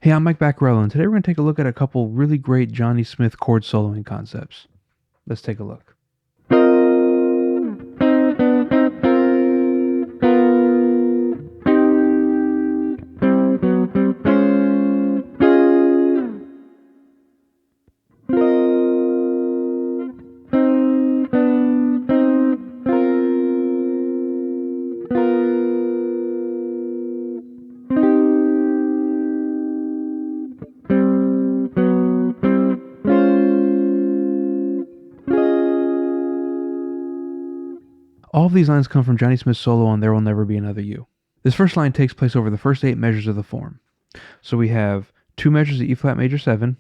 Hey, I'm Mike Baccarello, and today we're going to take a look at a couple really great Johnny Smith chord soloing concepts. Let's take a look. All of these lines come from Johnny Smith's solo on There Will Never Be Another You. This first line takes place over the first 8 measures of the form. So we have 2 measures of E flat major 7,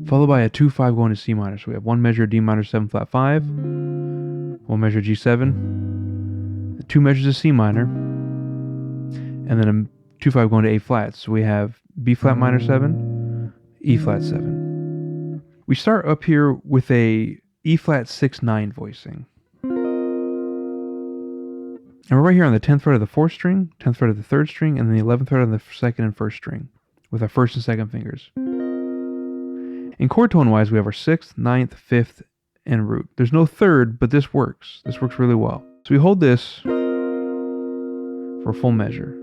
followed by a 2-5 going to C minor. So we have 1 measure of D minor 7 flat 5, 1 measure of G7, 2 measures of C minor, and then a 2-5 going to A flat. So we have B flat minor 7, E flat 7. We start up here with a E flat 6-9 voicing. And we're right here on the 10th fret of the 4th string, 10th fret of the 3rd string, and then the 11th fret on the 2nd and 1st string with our 1st and 2nd fingers. In chord tone wise, we have our 6th, 9th, 5th, and root. There's no 3rd, but this works. This works really well. So we hold this for a full measure.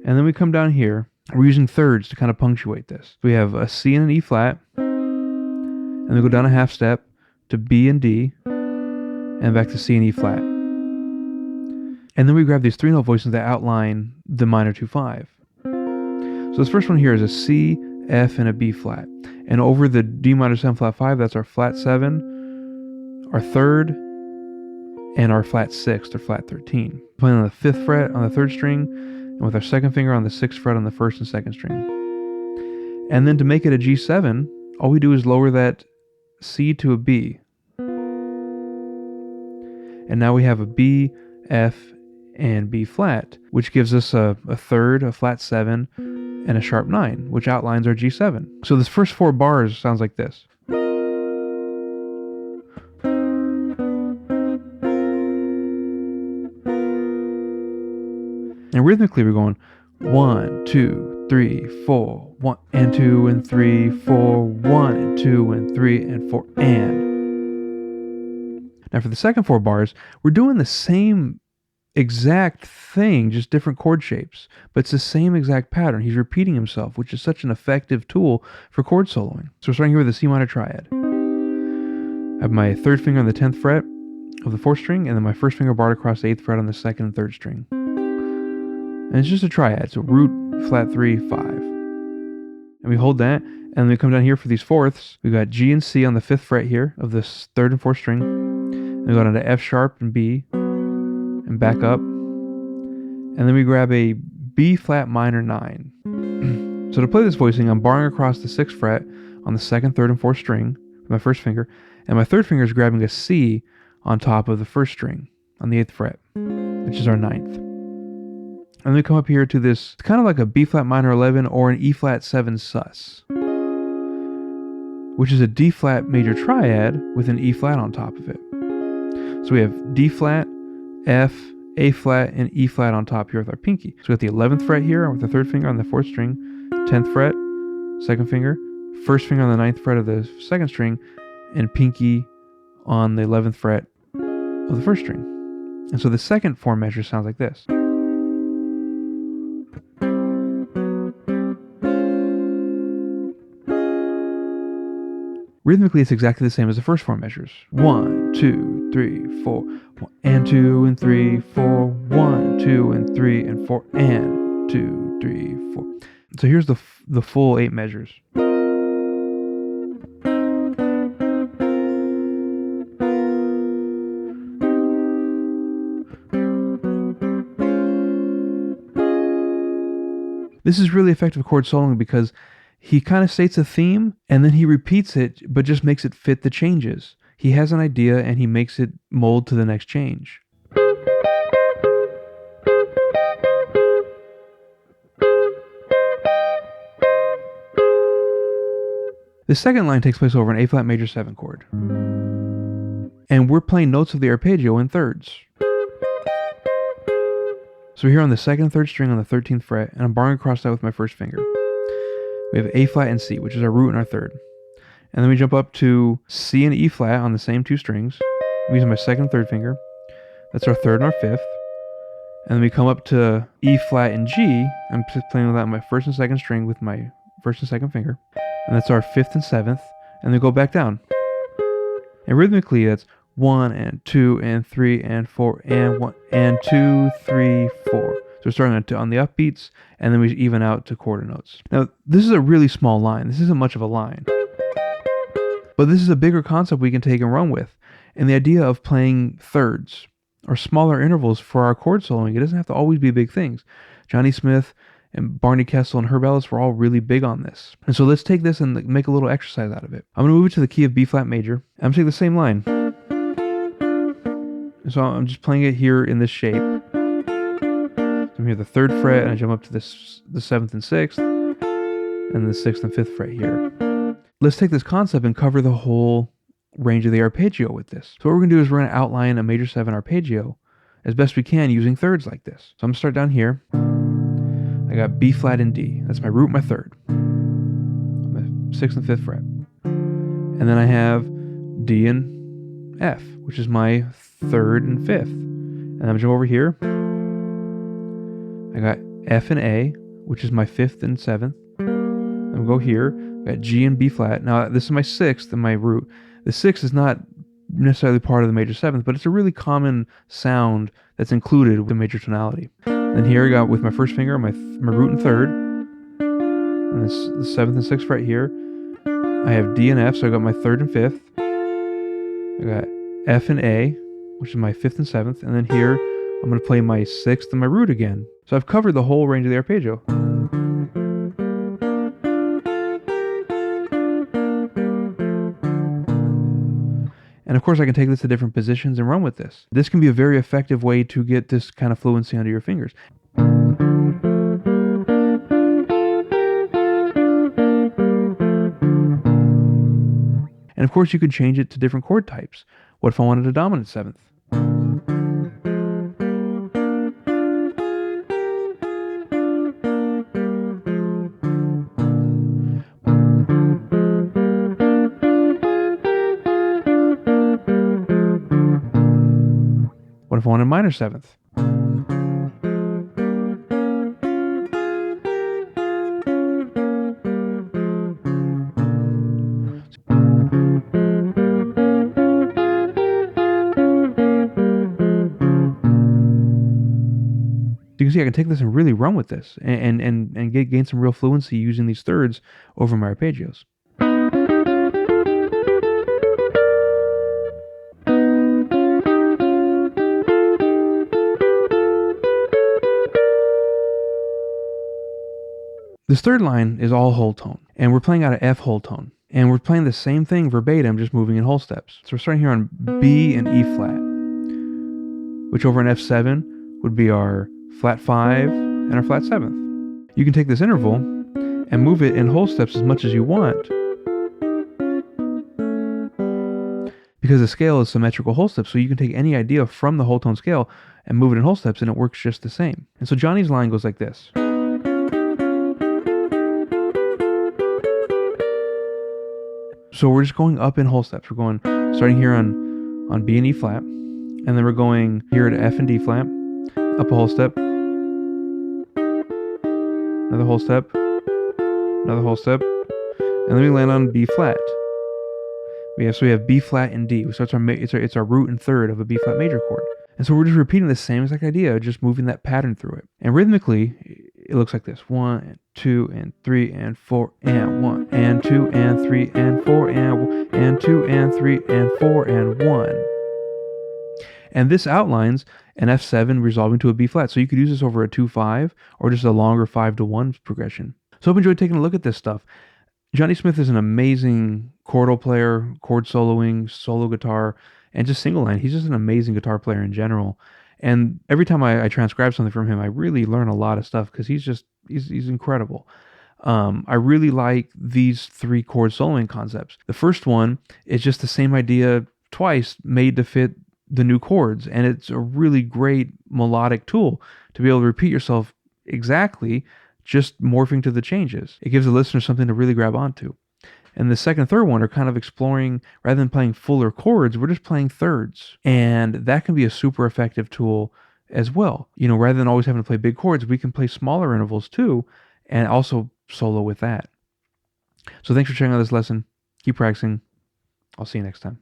And then we come down here. We're using thirds to kind of punctuate this. We have a C and an E flat, and then go down a half step to B and D, and back to C and E flat. And then we grab these 3-note voicings that outline the minor 2-5. So this first one here is a C, F, and a B flat. And over the D minor 7 flat 5, that's our flat 7, our 3rd, and our flat 6th or flat 13. Playing on the 5th fret on the 3rd string, and with our 2nd finger on the 6th fret on the 1st and 2nd string. And then to make it a G7, all we do is lower that C to a B. And now we have a B, F, and B flat, which gives us a 3rd, a flat 7, and a sharp 9, which outlines our G7. So this first 4 bars sounds like this. And rhythmically we're going 1, 2, 3, 4, 1 and 2 and 3, 4, 1 and 2 and 3 and 4 and. Now for the second 4 bars, we're doing the same exact thing, just different chord shapes, but it's the same exact pattern. He's repeating himself, which is such an effective tool for chord soloing. So we're starting here with the C minor triad. I have my 3rd finger on the 10th fret of the 4th string, and then my 1st finger barred across the 8th fret on the 2nd and 3rd string. And it's just a triad, so root, flat 3, 5. And we hold that, and then we come down here for these 4ths. We've got G and C on the 5th fret here of the 3rd and 4th string. And we go down to F sharp and B, and back up. And then we grab a B flat minor 9. So to play this voicing, I'm barring across the 6th fret on the 2nd, 3rd, and 4th string with my 1st finger, and my 3rd finger is grabbing a C on top of the 1st string on the 8th fret, which is our 9th. And then we come up here to this, kind of like a B flat minor 11 or an E flat 7 sus, which is a D flat major triad with an E flat on top of it. So we have D flat, F, A flat, and E flat on top here with our pinky. So we got the 11th fret here with the 3rd finger on the 4th string, 10th fret, 2nd finger, 1st finger on the 9th fret of the 2nd string, and pinky on the 11th fret of the 1st string. And so the second 4 measure sounds like this. Rhythmically, it's exactly the same as the first 4 measures. 1, 2, 3, 4, 1 and 2 and 3, 4, 1, 2 and 3 and 4 and 2, 3, 4. So here's the full 8 measures. This is really effective chord soloing because he kind of states a theme and then he repeats it, but just makes it fit the changes. He has an idea and he makes it mold to the next change. The second line takes place over an A flat major 7 chord. And we're playing notes of the arpeggio in thirds. So we're here on the 2nd and 3rd string on the 13th fret, and I'm barring across that with my first finger. We have A flat and C, which is our root and our 3rd. And then we jump up to C and E flat on the same 2 strings. I'm using my 2nd and 3rd finger. That's our 3rd and our 5th. And then we come up to E flat and G. I'm playing with that on my 1st and 2nd string with my 1st and 2nd finger. And that's our 5th and 7th. And then go back down. And rhythmically, that's 1 and 2 and 3 and 4 and 1 and 2, 3, 4. So we're starting on the upbeats, and then we even out to quarter notes. Now, this is a really small line. This isn't much of a line. But this is a bigger concept we can take and run with. And the idea of playing thirds or smaller intervals for our chord soloing, it doesn't have to always be big things. Johnny Smith and Barney Kessel and Herb Ellis were all really big on this. And so let's take this and make a little exercise out of it. I'm going to move it to the key of B flat major. I'm going to take the same line. So I'm just playing it here in this shape. So I'm here the 3rd fret, and I jump up to the 7th and 6th, and the 6th and 5th fret here. Let's take this concept and cover the whole range of the arpeggio with this. So what we're going to do is we're going to outline a major 7 arpeggio as best we can using thirds like this. So I'm going to start down here. I got B flat and D. That's my root, my 3rd. My 6th and 5th fret. And then I have D and F, which is my 3rd and 5th. And I'm going to jump over here. I got F and A, which is my 5th and 7th. I'm going to go here. I got G and B flat. Now, this is my 6th and my root. The 6th is not necessarily part of the major 7th, but it's a really common sound that's included with the major tonality. Then here I got with my first finger my root and 3rd, and this the 7th and 6th fret here. I have D and F, so I got my 3rd and 5th. I got F and A, which is my 5th and 7th, and then here I'm going to play my 6th and my root again. So I've covered the whole range of the arpeggio. And of course I can take this to different positions and run with this. This can be a very effective way to get this kind of fluency under your fingers. And of course you could change it to different chord types. What if I wanted a dominant 7th? What if I wanted a minor 7th? You can see I can take this and really run with this and gain some real fluency using these thirds over my arpeggios. This third line is all whole tone, and we're playing out of F whole tone. And we're playing the same thing verbatim, just moving in whole steps. So we're starting here on B and E flat, which over an F7 would be our flat 5 and our flat 7th. You can take this interval and move it in whole steps as much as you want, because the scale is symmetrical whole steps, so you can take any idea from the whole tone scale and move it in whole steps, and it works just the same. And so Johnny's line goes like this. So we're just going up in whole steps. We're going starting here on B and E flat, and then we're going here to F and D flat, up a whole step, another whole step, another whole step, and then we land on B flat. So we have B flat and D. So it's our root and 3rd of a B flat major chord. And so we're just repeating the same exact idea, just moving that pattern through it. And rhythmically, it looks like this: 1 and 2 and 3 and 4 and 1 and 2 and 3 and 4 and 2 and 3 and 4 and 1. And this outlines an F7 resolving to a B flat. So you could use this over a 2-5 or just a longer 5-1 progression. So I hope you enjoyed taking a look at this stuff. Johnny Smith is an amazing chordal player, chord soloing, solo guitar, and just single line. He's just an amazing guitar player in general. And every time I transcribe something from him, I really learn a lot of stuff because he's incredible. I really like these 3 chord soloing concepts. The first one is just the same idea twice, made to fit the new chords, and it's a really great melodic tool to be able to repeat yourself exactly, just morphing to the changes. It gives the listener something to really grab onto. And the second and third one are kind of exploring, rather than playing fuller chords, we're just playing thirds. And that can be a super effective tool as well. Rather than always having to play big chords, we can play smaller intervals too, and also solo with that. So thanks for checking out this lesson. Keep practicing. I'll see you next time.